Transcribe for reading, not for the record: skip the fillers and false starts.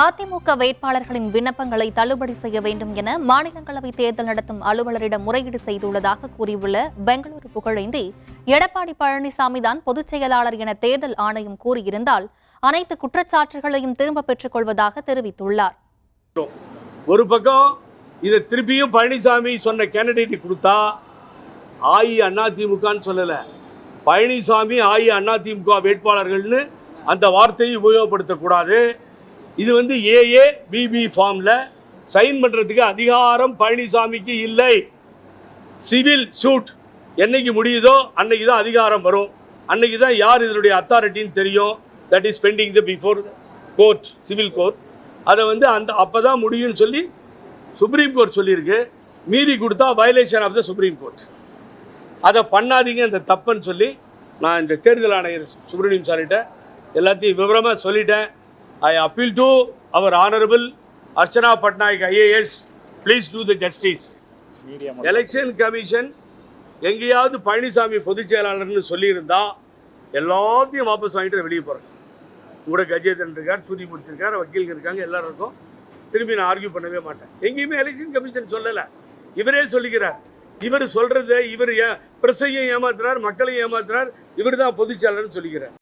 அதிமுக வேட்பாளர்களின் விண்ணப்பங்களை தள்ளுபடி செய்ய வேண்டும் என மாநிலங்களவை தேர்தல் நடத்தும் அலுவலரிடம் முறையீடு செய்துள்ளதாக கூறியுள்ள பெங்களூரு புகழேந்தி, எடப்பாடி பழனிசாமி தான் பொதுச் செயலாளர் என தேர்தல் ஆணையம் கூறியிருந்தால் அனைத்து குற்றச்சாட்டுகளையும் திரும்ப பெற்றுக் கொள்வதாக தெரிவித்துள்ளார். ஒரு பக்கம் இதை திருப்பியும் பழனிசாமி சொன்ன கேண்டிடேட் கொடுத்தா அதிமுகன்னு சொல்லல, பழனிசாமி அதிமுக வேட்பாளர்கள்னு அந்த வார்த்தையை உபயோகப்படுத்தக்கூடாது. இது ஏஏ பிபி ஃபார்ம்ல சைன் பண்றதுக்கு அதிகாரம் பழனிசாமிக்கு இல்லை. சிவில் சூட் என்னைக்கு முடியுதோ அன்னைக்கு தான் அதிகாரம் வரும். அன்னைக்கு தான் யார் இதனுடைய அத்தாரிட்டின்னு தெரியும். That is bending the before court, civil court. அதை அந்த அப்பதான் முடியும்னு சொல்லி சுப்ரீம் கோர்ட் சொல்லியிருக்கு. மீறி கொடுத்தா violation of the supreme court. அதை பண்ணாதீங்க, அந்த தப்புன்னு சொல்லி நான் இந்த தேர்தல் ஆணையர் சுப்ரமணியம் சார்கிட்ட எல்லாத்தையும் விவரமாக சொல்லிட்டேன். I appeal to our Honorable Archana Patnaik IAS, please do the justice. Election Commission எங்கேயாவது பழனிசாமி பொதுச் செயலாளர்னு சொல்லியிருந்தா எல்லாத்தையும் வாபஸ் வாங்கிட்டு வெளியே போகிறேன். கூட கஜேந்திரன் இருக்கார், சூரியமூர்த்தி இருக்கார், வக்கீல்கள் இருக்காங்க, எல்லாரும் இருக்கும். திரும்பி நான் ஆர்கியூ பண்ணவே மாட்டேன். எங்கேயுமே எலெக்ஷன் கமிஷன் சொல்லலை, இவரே சொல்லிக்கிறார். இவர் சொல்றது, இவர் பிரசையும் ஏமாத்துறார், மக்களையும் ஏமாத்துறார். இவர் தான் பொதுச் செயலாளர்னு சொல்லிக்கிறார்.